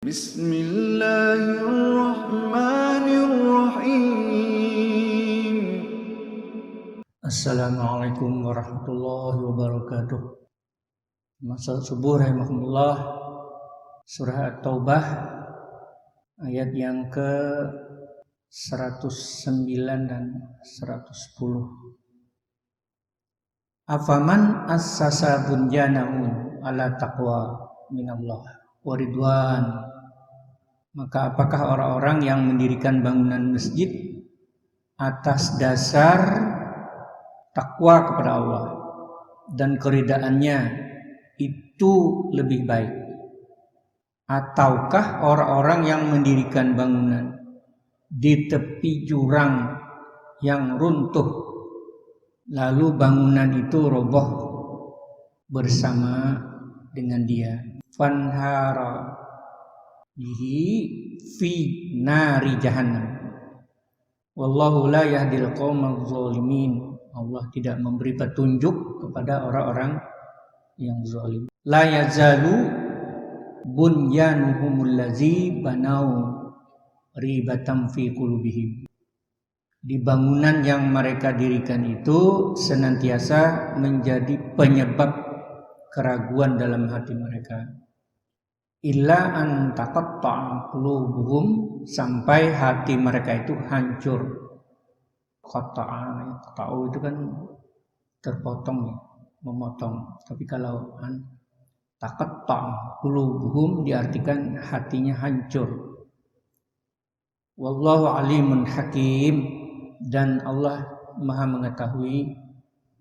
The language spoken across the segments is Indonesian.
Bismillahirrahmanirrahim. Assalamualaikum warahmatullahi wabarakatuh. Masa subuh rahimahumullah. Surah At-Taubah ayat yang ke 109 dan 110. Afaman assasa bunyanahu ala taqwa minallah wa ridwan. Maka apakah orang-orang yang mendirikan bangunan masjid atas dasar takwa kepada Allah dan keridaannya itu lebih baik, ataukah orang-orang yang mendirikan bangunan di tepi jurang yang runtuh lalu bangunan itu roboh bersama dengan dia? Fanhara bihi fi nari jahannam wallahu la yahdil qaumadz zalimin. Allah tidak memberi petunjuk kepada orang-orang yang zalim. La yazalu bunyanuhumul ladzi banau ribatan fi qulubihim. Di bangunan yang mereka dirikan itu senantiasa menjadi penyebab keraguan dalam hati mereka. Illa an taqatta'a qulubuhum, sampai hati mereka itu hancur. Qata'u itu kan terpotong ya, memotong. Tapi kalau an taqatta'a qulubuhum diartikan hatinya hancur. Wallahu alimun hakim, dan Allah Maha mengetahui,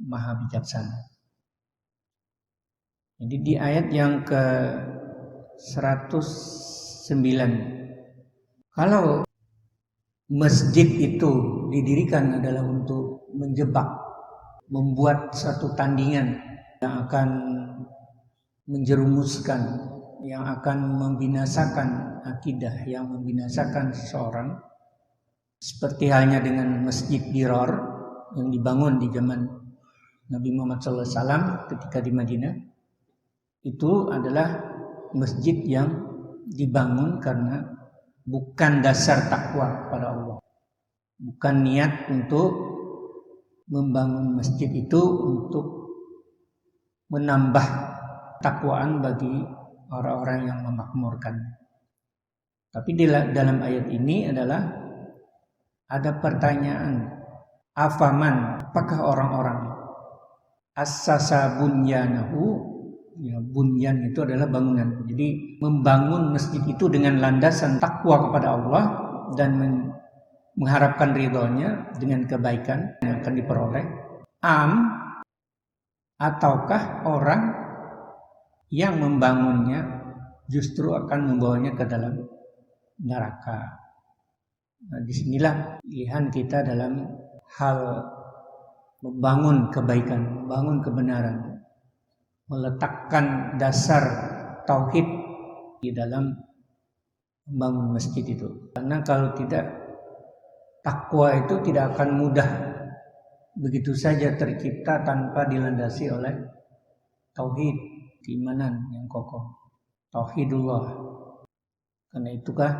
Maha bijaksana. Jadi di ayat yang ke 109, kalau masjid itu didirikan adalah untuk menjebak, membuat satu tandingan yang akan menjerumuskan, yang akan membinasakan akidah, yang membinasakan seseorang, seperti halnya dengan Masjid Dirar yang dibangun di zaman Nabi Muhammad SAW ketika di Madinah. Itu adalah masjid yang dibangun karena bukan dasar takwa pada Allah, bukan niat untuk membangun masjid itu untuk menambah takwaan bagi orang-orang yang memakmurkan. Tapi dalam ayat ini adalah ada pertanyaan, afaman, apakah orang-orang assasa bunyanahu. Ya, bunyan itu adalah bangunan. Jadi membangun masjid itu dengan landasan takwa kepada Allah dan mengharapkan ridhonya dengan kebaikan yang akan diperoleh. Ataukah orang yang membangunnya justru akan membawanya ke dalam neraka. Nah, disinilah pilihan kita dalam hal membangun kebaikan, membangun kebenaran, meletakkan dasar tauhid di dalam membangun masjid itu. Karena kalau tidak, takwa itu tidak akan mudah begitu saja tercipta tanpa dilandasi oleh tauhid, keimanan yang kokoh, tauhidullah. Karena itukah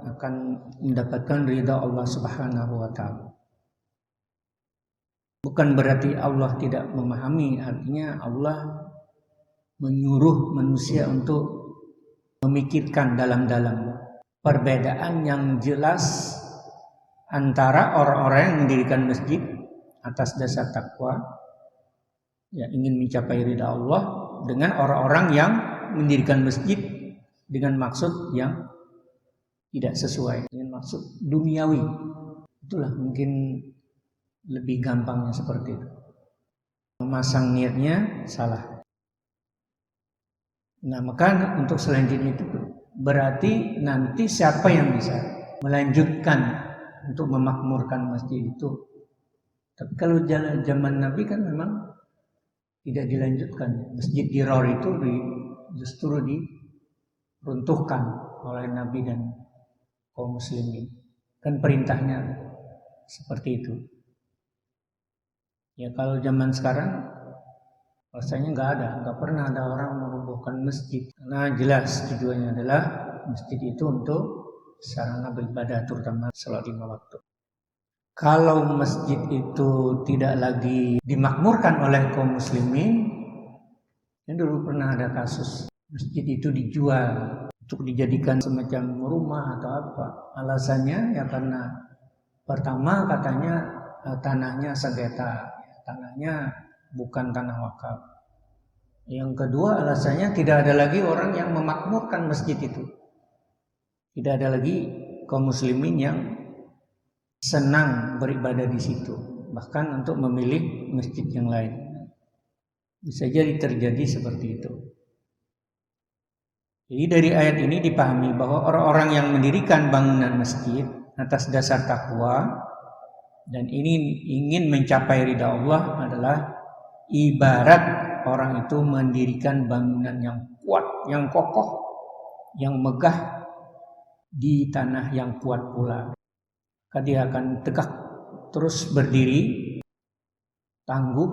akan mendapatkan ridha Allah Subhanahu wa taala. Bukan berarti Allah tidak memahami, artinya Allah menyuruh manusia untuk memikirkan dalam-dalam perbedaan yang jelas antara orang-orang yang mendirikan masjid atas dasar takwa, yang ingin mencapai ridha Allah, dengan orang-orang yang mendirikan masjid dengan maksud yang tidak sesuai, dengan maksud duniawi. Itulah mungkin lebih gampangnya seperti itu. Memasang niatnya salah. Nah, maka untuk selanjutnya itu berarti nanti siapa yang bisa melanjutkan untuk memakmurkan masjid itu. Tapi kalau zaman Nabi kan memang tidak dilanjutkan. Masjid Dirar itu justru diruntuhkan oleh Nabi dan kaum muslimin. Kan perintahnya seperti itu. Ya kalau zaman sekarang rasanya nggak pernah ada orang merobohkan masjid. Karena jelas tujuannya adalah masjid itu untuk sarana beribadah, terutama salat 5 waktu. Kalau masjid itu tidak lagi dimakmurkan oleh kaum muslimin, yang dulu pernah ada kasus masjid itu dijual untuk dijadikan semacam rumah atau apa. Alasannya ya karena pertama katanya tanahnya sengketa, tanahnya bukan tanah wakaf. Yang kedua alasannya tidak ada lagi orang yang memakmurkan masjid itu. Tidak ada lagi kaum muslimin yang senang beribadah di situ, bahkan untuk memilih masjid yang lain. Bisa jadi terjadi seperti itu. Jadi dari ayat ini dipahami bahwa orang-orang yang mendirikan bangunan masjid atas dasar takwa dan ini ingin mencapai ridha Allah adalah ibarat orang itu mendirikan bangunan yang kuat, yang kokoh, yang megah di tanah yang kuat pula. Maka dia akan tegak terus berdiri, tangguh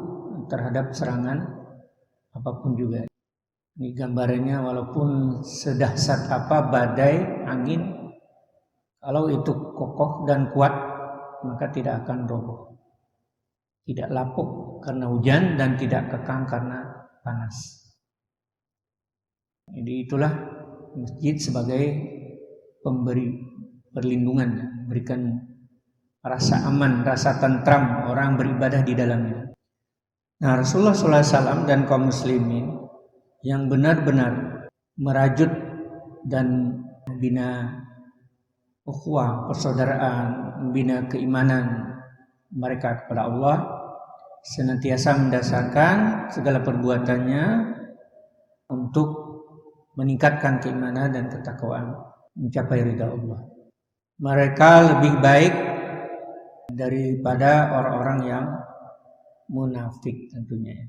terhadap serangan apapun juga. Ini gambarannya, walaupun sedahsyat apa badai, angin, kalau itu kokoh dan kuat maka tidak akan roboh, tidak lapuk karena hujan dan tidak kekang karena panas. Jadi itulah masjid sebagai pemberi perlindungan, memberikan rasa aman, rasa tentram orang beribadah di dalamnya. Nah, Rasulullah SAW dan kaum muslimin yang benar-benar merajut dan membina ukhuwah, persaudaraan, membina keimanan mereka kepada Allah, senantiasa mendasarkan segala perbuatannya untuk meningkatkan keimanan dan ketakwaan, mencapai ridha Allah. Mereka lebih baik daripada orang-orang yang munafik tentunya,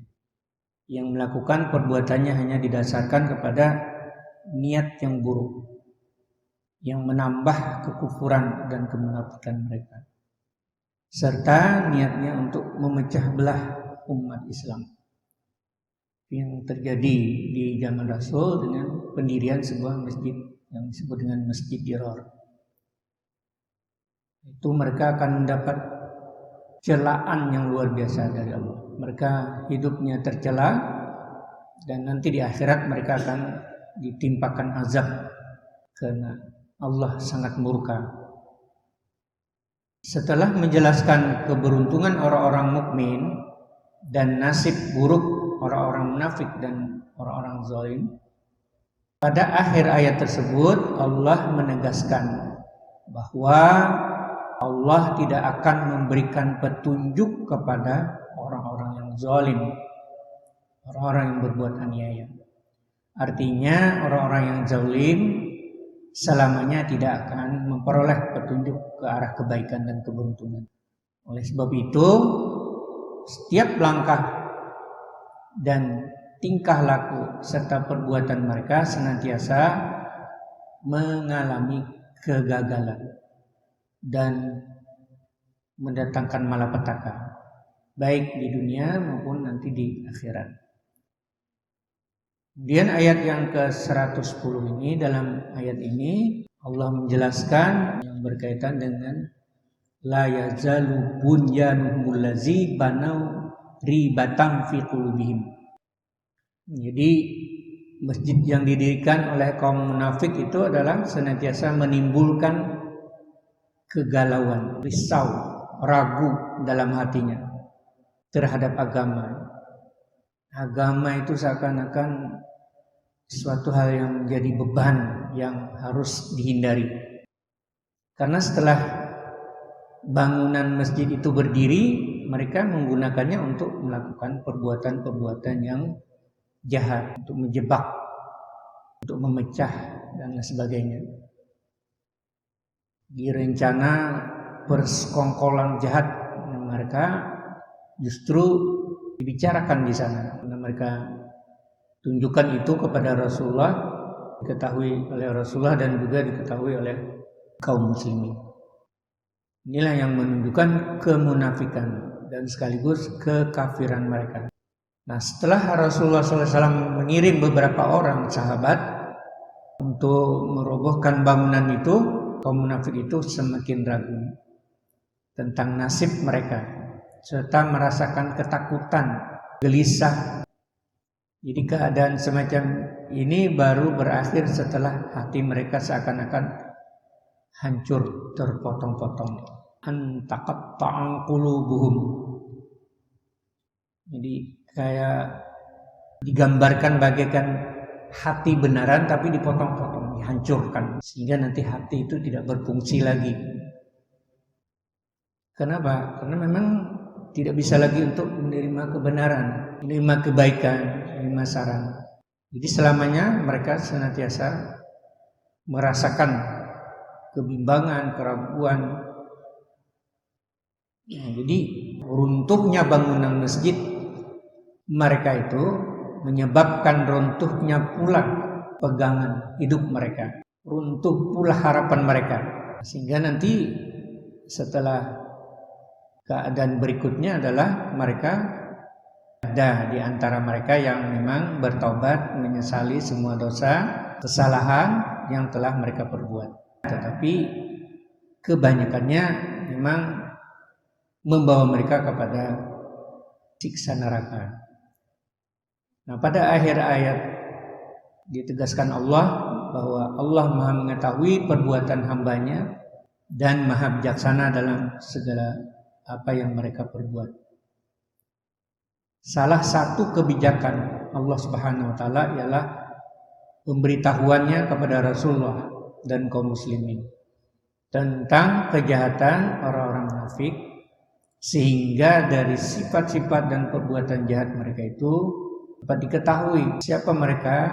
yang melakukan perbuatannya hanya didasarkan kepada niat yang buruk, yang menambah kekufuran dan kemunafikan mereka, serta niatnya untuk memecah belah umat Islam yang terjadi di zaman Rasul dengan pendirian sebuah masjid yang disebut dengan Masjid Dirar. Itu mereka akan mendapat celaan yang luar biasa dari Allah. Mereka hidupnya tercela dan nanti di akhirat mereka akan ditimpakan azab karena Allah sangat murka. Setelah menjelaskan keberuntungan orang-orang mukmin dan nasib buruk orang-orang munafik dan orang-orang zalim, pada akhir ayat tersebut Allah menegaskan bahwa Allah tidak akan memberikan petunjuk kepada orang-orang yang zalim, orang-orang yang berbuat aniaya. Artinya orang-orang yang zalim selamanya tidak akan memperoleh petunjuk ke arah kebaikan dan keberuntungan. Oleh sebab itu, setiap langkah dan tingkah laku serta perbuatan mereka senantiasa mengalami kegagalan dan mendatangkan malapetaka, baik di dunia maupun nanti di akhirat. Kemudian ayat yang ke-110 ini, dalam ayat ini Allah menjelaskan yang berkaitan dengan la yazalu bunyanuhumul ladzi banau ribatan fi qulubihim. Jadi masjid yang didirikan oleh kaum munafik itu adalah senantiasa menimbulkan kegalauan, risau, ragu dalam hatinya terhadap agama. Agama itu seakan-akan suatu hal yang menjadi beban yang harus dihindari. Karena setelah bangunan masjid itu berdiri, mereka menggunakannya untuk melakukan perbuatan-perbuatan yang jahat, untuk menjebak, untuk memecah dan sebagainya. Di rencana persekongkolan jahat mereka justru dibicarakan di sana, karena mereka tunjukkan itu kepada Rasulullah, diketahui oleh Rasulullah dan juga diketahui oleh kaum muslimin. Inilah yang menunjukkan kemunafikan dan sekaligus kekafiran mereka. Nah, setelah Rasulullah SAW mengirim beberapa orang sahabat untuk merobohkan bangunan itu, kaum munafik itu semakin ragu tentang nasib mereka, serta merasakan ketakutan, gelisah. Jadi keadaan semacam ini baru berakhir setelah hati mereka seakan-akan hancur, terpotong-potong. Antaqatta'a qulubuhum. Jadi kayak digambarkan bagaikan hati benaran tapi dipotong-potong, dihancurkan, sehingga nanti hati itu tidak berfungsi lagi. Kenapa? Karena memang tidak bisa lagi untuk menerima kebenaran, menerima kebaikan, menerima saran. Jadi selamanya mereka senantiasa merasakan kebimbangan, keraguan. Jadi runtuhnya bangunan masjid mereka itu menyebabkan runtuhnya pula pegangan hidup mereka, runtuh pula harapan mereka, sehingga nanti setelah keadaan berikutnya adalah mereka ada di antara mereka yang memang bertaubat, menyesali semua dosa, kesalahan yang telah mereka perbuat. Tetapi kebanyakannya memang membawa mereka kepada siksa neraka. Nah, pada akhir ayat ditegaskan Allah bahwa Allah Maha mengetahui perbuatan hambanya dan Maha bijaksana dalam segala apa yang mereka perbuat. Salah satu kebijakan Allah Subhanahu wa taala ialah pemberitahuannya kepada Rasulullah dan kaum muslimin tentang kejahatan orang-orang munafik, sehingga dari sifat-sifat dan perbuatan jahat mereka itu dapat diketahui siapa mereka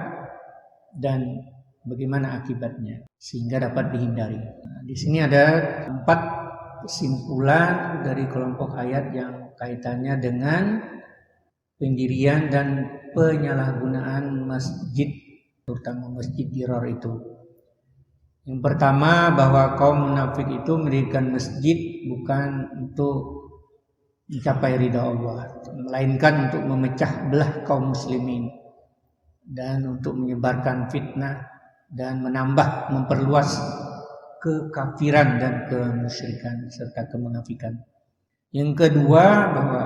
dan bagaimana akibatnya, sehingga dapat dihindari. Nah, di sini ada 4 kesimpulan dari kelompok ayat yang kaitannya dengan pendirian dan penyalahgunaan masjid, terutama masjid dirar itu. Yang pertama, bahwa kaum munafik itu mendirikan masjid bukan untuk mencapai ridha Allah, melainkan untuk memecah belah kaum muslimin dan untuk menyebarkan fitnah dan memperluas kekafiran dan kemusyrikan serta kemunafikan. Yang kedua, bahwa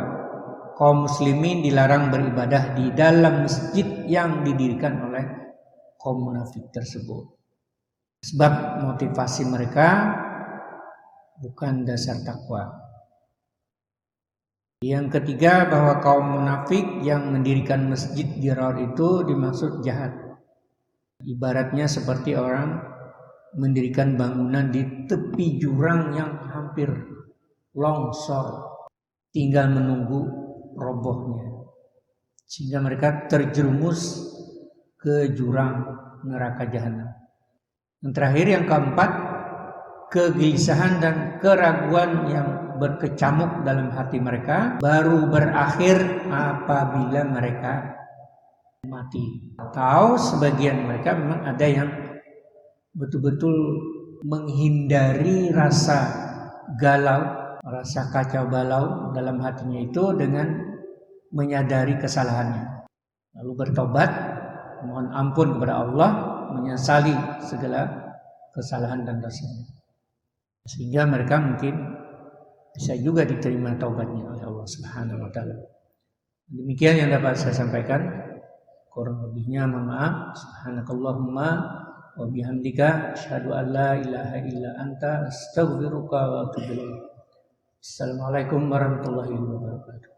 kaum muslimin dilarang beribadah di dalam masjid yang didirikan oleh kaum munafik tersebut, sebab motivasi mereka bukan dasar takwa. Yang ketiga, bahwa kaum munafik yang mendirikan masjid dirar itu dimaksud jahat. Ibaratnya seperti orang mendirikan bangunan di tepi jurang yang hampir longsor, tinggal menunggu robohnya, sehingga mereka terjerumus ke jurang neraka jahanam. Yang terakhir, yang keempat, kegelisahan dan keraguan yang berkecamuk dalam hati mereka baru berakhir apabila mereka mati. Atau sebagian mereka memang ada yang betul-betul menghindari rasa galau, rasa kacau balau dalam hatinya itu dengan menyadari kesalahannya, lalu bertobat, mohon ampun kepada Allah, menyesali segala kesalahan dan dosanya, sehingga mereka mungkin bisa juga diterima taubatnya oleh Allah Subhanahu wa taala. Demikian yang dapat saya sampaikan. Kurang lebihnya mohon maaf. Subhanakallahumma wa bihamdika asyhadu an la ilaha illa anta astaghfiruka wa atubu ilaik. Assalamualaikum warahmatullahi wabarakatuh.